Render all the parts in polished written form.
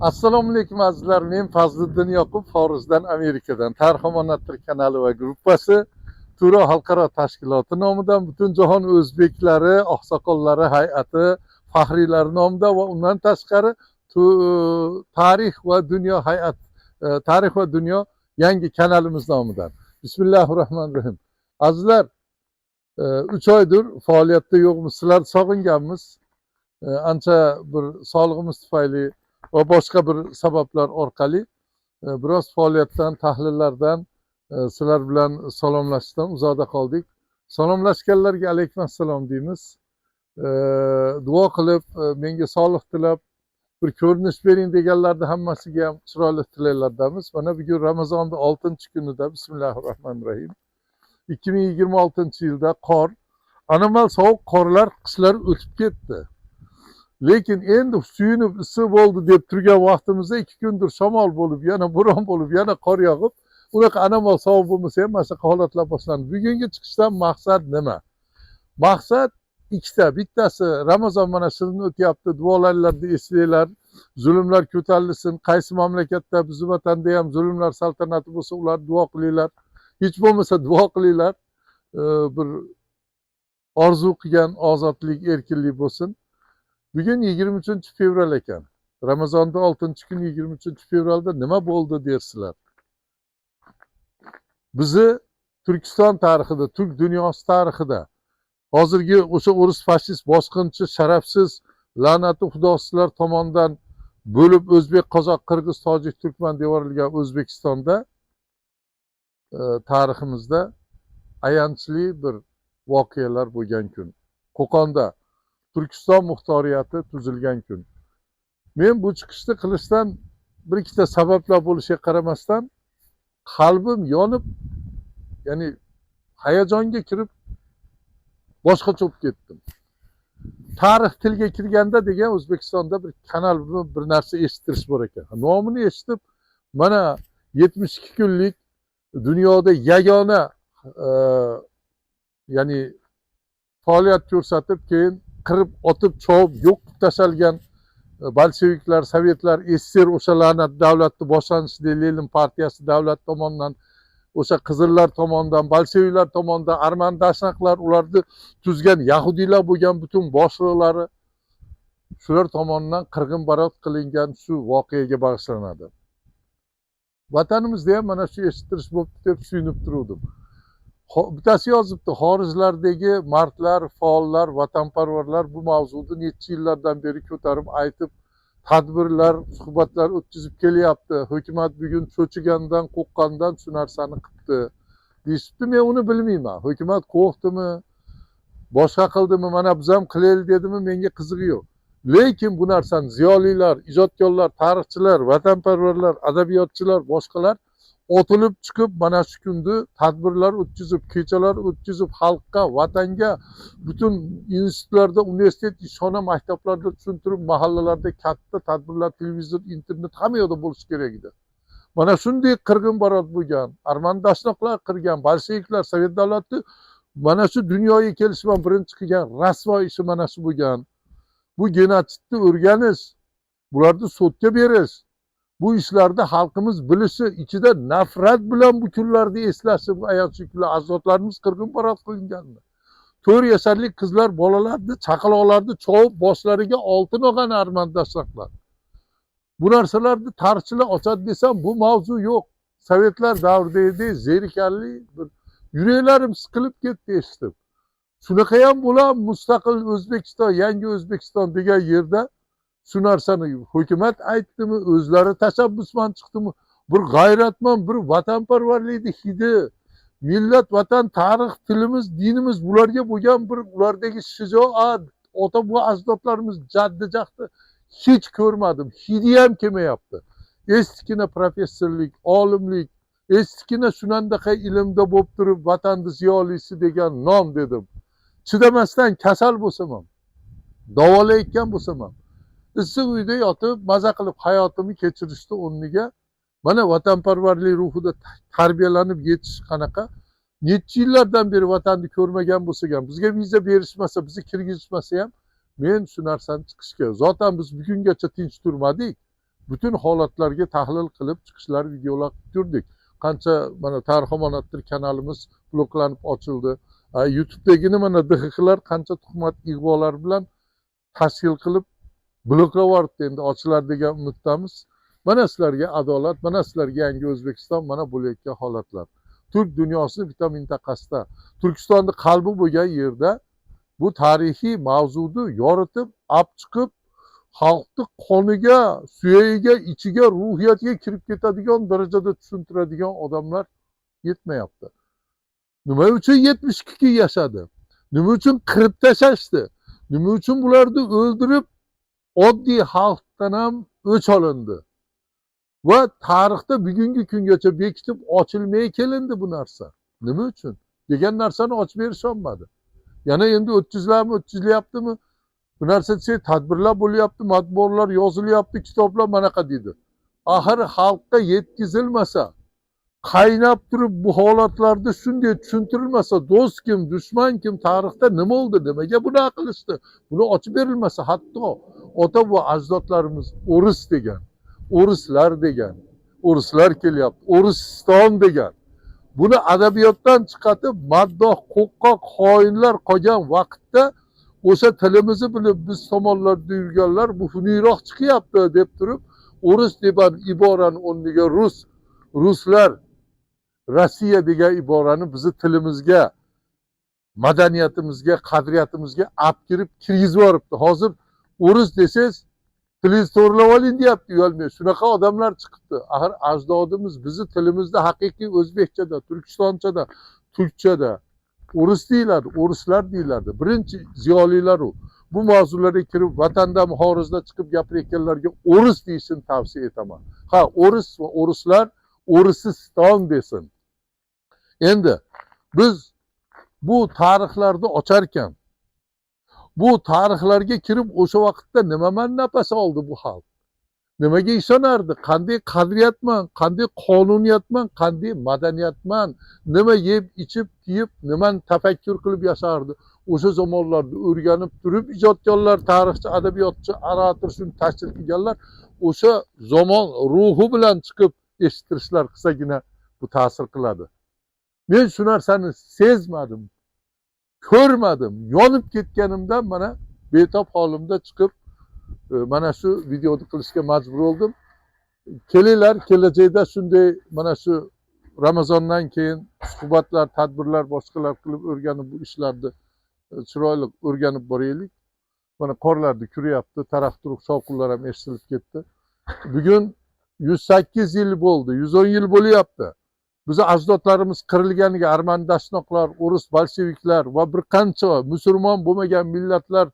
Assalomu alaykum azizlar. Men Fazliddin Yoqub, Xorijdan, Amerikadan. Tarix omonatlar kanali va gruppasi Turo xalqaro tashkiloti nomidan butun jahon o'zbeklari, oqsoqollari hay'ati, faxriylari nomidan va undan tashqari tarix va dunyo hay'at tarix va dunyo yangi kanalimiz nomidan. Bismillahirrohmanirrohim. Azizlar, 3 oydir faoliyatda yo'qmiz. Sizlarni sog'inganmiz. Ancha bir sog'lig'imiz tufayli va boshqa bir sabablar orqali biroz faoliyatdan, tahlillardan sizlar bilan salomlashishdan uzoqda qoldik. Salomlashganlarga alaykum assalom deymiz. Duo qilib, menga sog'lik tilab, bir ko'rinish bering deganlarni hammasiga ham chiroyli tilaylardamiz. Mana bugun Ramazonning 6-kunida Bismillahirrohmanirrohim. 2026-yilda qor, anomal sovuq qorlar qishlar o'tib ketdi. Lekin endi suyunib issiq bo'ldi deb turgan vaqtimizda 2 kundir shamol bo'lib, yana bo'ron bo'lib, yana qor yog'ib, unaqa anomal sovuq bo'lmasa ham mana shunaqa holatlar boshlandi. Bugungi chiqishdan maqsad nima? Maqsad ikkita. Bittasi, Ramazon mana shirin o'tyapti, duolarni eslanglar, zulmlar ko'tarilsin. Qaysi mamlakatda, bizning vatanda ham zulmlar saltanati bo'lsa, ular duo qilinglar. Hech bo'lmasa duo qilinglar. Bir orzu qilgan ozodlik, erkinlik bo'lsin. Bugun 23-fevral ekan. Ramazonda 6-kun 23-fevralda nima bo'ldi dersizlar? Bizi Turkiston tarixida, Turk dunyosi tarixida hozirgi o'sha o'ris fashist bosqinchi, sharafsiz, la'nati xudosizlar tomonidan bo'lib o'zbek, qozoq, qirg'iz, tojik, turkman deb yuborilgan O'zbekistonda tariximizda ayanchli bir voqealar bo'lgan kun. Qo'qonda Turkiston muxtoriyati tuzilgan kun. Men bu chiqishni qilishdan bir ikkita sabablar bo'lishiga qaramasdan qalbim yonib, ya'ni hayajonga kirib boshqacha bo'lib ketdim. Tarix tilga kirganda degan O'zbekistonda bir kanal bir narsa eshittirish bor ekan. Nomini eshitib, mana 72 kunlik dunyoda yagona ya'ni faoliyat ko'rsatib, keyin qirib, otib, chovib, yo'q qilib tashalgan bolsheviklar, sovetlar, SSR o'sha la'nat davlatni boshlanishi, Lenin partiyasi davlat tomonidan, o'sha qizillar tomonidan, bolsheviklar tomonidan, arman dashnaqlar, ularni tuzgan yahudiylar bo'lgan butun boshliqlari shular tomonidan qirg'in-barot qilingan shu voqeaga bag'ishlanadi. Vatanimizda ham mana shu eshittirish bo'libdi deb suyunib turuvdim. Bittasi yozibdi, xorijlardagi mardlar, faollar, vatanparvarlar bu mavzuni necha yillardan beri ko'tarib aytib, tadbirlar, suhbatlar o'tkazib kelyapti. Hukumat bugun cho'chigandan, qo'rqqandan shu narsani qilibdi deyishibdi. Men uni bilmayman. Hukumat qo'rqdimi, boshqa qildimi, mana biz ham qilaylik dedimi, menga qizig'i yo'q. Lekin bu narsani ziyolilar, ijodkorlar, tarixchilar, vatanparvarlar, adabiyotchilar, boshqalar otilib chiqib, mana shu kunni tadbirlar o'tkazib, kechalar o'tkazib, xalqqa, vatanga, butun institutlarda, universitet, ishxona, maktablarda tushuntirib, mahallalarda katta tadbirlar, televizor, internet hamma yoqda bo'lishi kerak edi. Mana shunday qirg'in-barot bo'lgan, arman dashnoqlar qilgan, bolsheviklar, sovet davlati mana shu dunyoga kelishdan birinchi qilgan rasvo ishi mana shu bo'lgan. Bu genotsidni o'rganish, bularni sudga berish, bu ishlarda xalqimiz bilishi, ichida nafrat bilan bu kunlarni eslashi, bu ayanchli kunlar, ajdodlarimiz qirg'in-barot qilinganmi? 4 yasharlik qizlar, bolalarni, chaqaloqlarni chovib, boshlariga oltin olgan arman dashnoqlar. Bu narsalarni tarixchilar ochadi desam, bu mavzu yo'q. Sovetlar davridagi zerikarli bir yuraklarim siqilib ketdi eshitib. Shunaqa ham bo'lar, mustaqil O'zbekiston, yangi O'zbekiston degan yerda shu narsani hukumat aytdimi, o'zlari tashabbusman chiqdimi, bir g'ayratman, bir vatanparvarlikni hidi, millat, vatan, tarix, tilimiz, dinimiz bularga bo'lgan bir ulardagi shijoat, ota bu ajdodlarimiz jaddi jahdi hech ko'rmadim. Hidi ham kelmayapti. Eskina professorlik, olimlik, eskina shunandaqa ilmda bo'lib turib, vatanni ziyolisi degan nom dedim. Chidamasdan kasal bo'lsam ham, davolayotgan bo'lsam ham, issiq uyda yotib, maza qilib hayotimni kechirishni o'rniga mana vatanparvarlik ruhida tarbiyalanib yetish qanaqa? Necha yillardan beri vatanni ko'rmagan bo'lsak ham, bizga viza berishmasa, bizni kirgizishmasa ham, men shu narsani chiqishga, zotan biz bugungacha tinch turmadik. bütün holatlarga tahlil qilib chiqishlar, videolar ko'rdik. Qancha mana Tarix Omonatdir kanalimiz bloklanib ochildi. YouTube'dagini mana DXX'lar qancha tuhmat ig'volar bilan tashkil qilib bloklab yuboribdi. Endi ochiladi degan umiddamiz. Mana sizlarga adolat, mana sizlarga yangi O'zbekiston, mana bo'layotgan holatlar. Turk dunyosi bitta mintaqasida, Turkistonni qalbi bo'lgan yerda bu tarixiy mavzuni yoritib, olib chiqib, xalqni qoniga, suyagiga, ichiga, ruhiyatiga kirib ketadigan darajada tushuntiradigan odamlar yetmayapti. Nima uchun 72 yashadi? Nima uchun qirib tashlashdi? Nima uchun bularni o'ldirib, oddiy xalqdan ham o'ch olindi? Va tarixda bugungi kungacha bekitib ochilmay kelindi bu narsa. Nima uchun? Degan narsani ochib berisholmadi. Yana endi o'tkazilyaptimi? Bu narsa desa tadbirlar bo'lyapti, matbuotlar yozilyapti, kitoblar manaqa deydi. Axir xalqqa yetkazilmasa, qaynab turib bu holatlarda shunday tushuntirilmasa, do'st kim, dushman kim, tarixda nima bo'ldi, nimaga bunaqa qilishdi, buni ochib berilmasa, hatto ota va ajdodlarimiz o'ris degan, o'rislar degan, o'rislar kelyapti, o'riston degan, buni adabiyotdan chiqarib maddoh, qo'qqoq, xoinlar qolgan vaqtda o'sha tilimizni bilib biz tomonlarda yurganlar bu xuniyroq chiqyapti deb turib, o'ris degan iborani o'rniga ruslar, Rossiya degan iborani bizni tilimizga, madaniyatimizga, qadriyatimizga olib kirgizib yuboribdi. Hozir o'ris desangiz tilingizni to'g'rilab oling deyapti, uyalmay. Shunaqa odamlar chiqibdi. Axir ajdodimiz bizni tilimizda haqiqiy o'zbekchada, turkistonchada, turkchada o'ris deyiladi, o'rislar deyiladi. Birinchi ziyolilar u. Bu mavzularga kirib, vatandan xorijda chiqib gapirayotganlarga o'ris deyishini tavsiya etaman. Ha, o'ris va o'rislar o'risiston desin. Endi biz bu tarixlarni ocharkan, bu tarixlarga kirib o'sha vaqtda nimaman nafas oldi bu xalq? Nimaga ishonardi? Qanday qadriyatman, qanday qonuniyatman, qanday madaniyatman, nima yeb, ichib, kiyib, nimani tafakkur qilib yashardi? O'sha zamonlarda o'rganib turib ijodkorlar, tarixchi, adabiyotchi, orator shuni tashkil qilganlar o'sha zamon ruhi bilan chiqib eshittirishlar qilsagina bu ta'sir qiladi. Men shu narsani sezmadim, ko'rmadim, yonib ketganimdan mana betob holimda chiqib mana shu videoni qilishga majbur bo'ldim. Kelinglar, kelajakda shunday mana shu Ramazondan keyin suhbatlar, tadbirlar, boshqalar qilib o'rganib bu ishlarni chiroyli o'rganib boraylik. Mana qorlarni kuryapti, taraq-turuq shovqinlar ham eshitilib ketdi. Bugun 108 yil bo'ldi, 110 yil bo'lyapti. Bizni ajdodlarimiz qirilganiga arman dashnoqlar, o'ris bolsheviklar va bir qancha musulmon bo'lmagan millatlar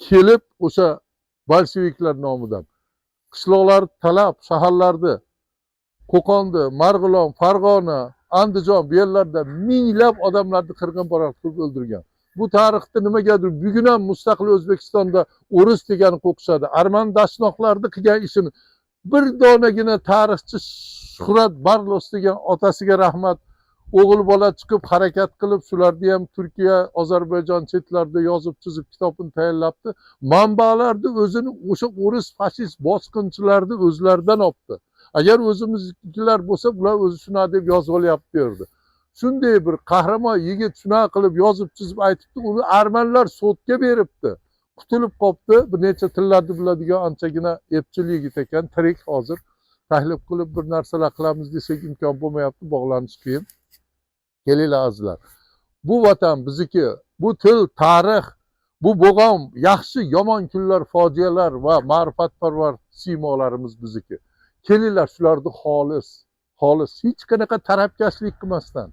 kelib o'sha bolsheviklar nomidan qishloqlar talab, shaharlarni Qo'qonda, Marg'ilon, Farg'ona, Andijon bu yerlarda minglab odamlarni qirg'in parat qilib o'ldirgan. Bu tarixda nimagadir bugun ham mustaqil O'zbekistonda o'ris degani qo'qishadi. Arman dashnoqlarni qilgan ishini bir donagina tarixchi Shuhrat Barlos degan otasiga rahmat, o'g'il bola chiqib harakat qilib, shularni ham Turkiya, Ozarbayjon chetlarida yozib, chizib kitobini tayyorlabdi. Manbalarni o'zini o'sha o'ris fashist bosqinchilarni o'zlaridan olibdi. Agar o'zimiznikilar bo'lsa, bular o'zi shuna deb yozib olyapti yerda. Shunday bir qahramon yigit shuna qilib yozib, chizib aytibdi, uni armanlar sudga beribdi. Qutulib qolibdi. Bir necha tillarni biladigan anchagina epchil yigit ekan, tirik hozir. Tahlil qilib bir narsalar qilamiz desak imkon bo'lmayapti, bog'lanish qiyin. Kelinglar azizlar. Bu vatan bizniki, bu til, tarix, bu bo'lgan yaxshi, yomon kunlar, fojialar va ma'rifatparvar siymolarimiz bizniki. Kelinglar shularni xolis, hech qanaqa tarafkashlik qilmasdan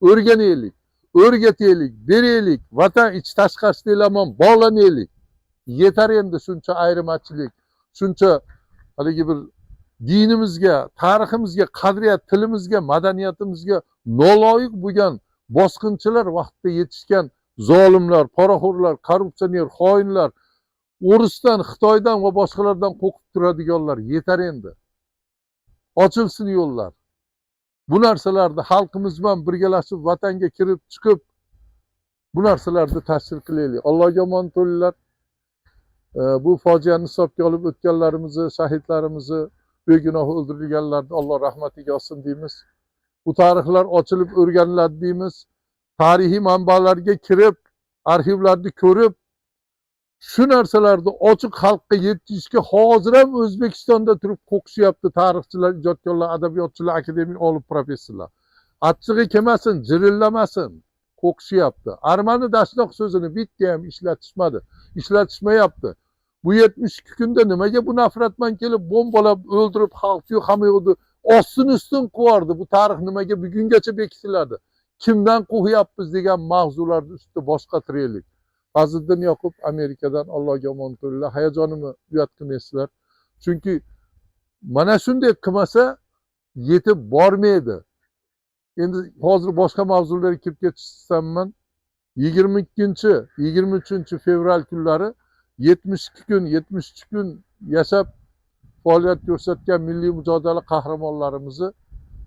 o'rganaylik, o'rgataylik, beraylik, vatan ichi tashqarisi elamon bog'lanaylik. Yetar endi shuncha ayrimachilik, shuncha haligi bir dinimizga, tariximizga, qadriyat, tilimizga, madaniyatimizga noloyiq bo'lgan bosqinchilar vaqtida yetishgan zolimlar, poraxo'rlar, korrupsioner, xoinlar, o'risdan, Xitoydan va boshqalardan qo'rqib turadiganlar yetar endi. Ochilsin yo'llar. Bu narsalarni xalqimiz bilan birgalashib vatanga kirib chiqib bu narsalarni tashkil qilaylik. Allohga omonat bo'linglar. Bu fojiani hisobga olib o'tganlarimizni, shahidlarimizni begunoh o'ldirilganlarni Alloh rahmatiga olsin deymiz. Bu tarixlar ochilib o'rganiladi deymiz. Tarixiy manbalarga kirib, arxivlarni ko'rib, shu narsalarni ochiq xalqqa yetkazishga hozir ham O'zbekistonda turib qo'qishyapti tarixchilar, ijodkorlar, adabiyotchilar, akademik olim, professorlar. Achchig'i kelmasin, jirillamasin, qo'qishyapti. Armani dashnoq so'zini bitta ham ishlatishmadi, ishlatishmayapti. Bu 72 kunda nimaga bu nafratman kelib bombalab o'ldirib xalqni hamma yo'qni ostin ustin qilardi? Bu tarix nimaga bugungacha bekitiladi? Kimdan qo'rqyapmiz degan mavzularni ustida bosh qotiraylik. Fazliddin Yoqub Amerikadan, Allohga omon bo'linglar. Hayajonimni uyatqimaysizlar. Chunki mana shunday qilmasa yetib bormaydi. Endi hozir boshqa mavzularga kirib ketishsamman. 22-23 fevral kunlari 72 kun, 73 kun yashab faoliyat ko'rsatgan milliy mujodala qahramonlarimizni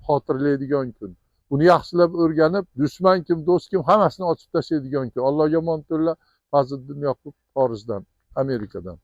xotirlaydigan kun. Buni yaxshilab o'rganib, dushman kim, do'st kim hammasini ochib tashlaydigan kun. Allohga omon bo'linglar. Fazliddin Yoqub, xorijdan, Amerikadan.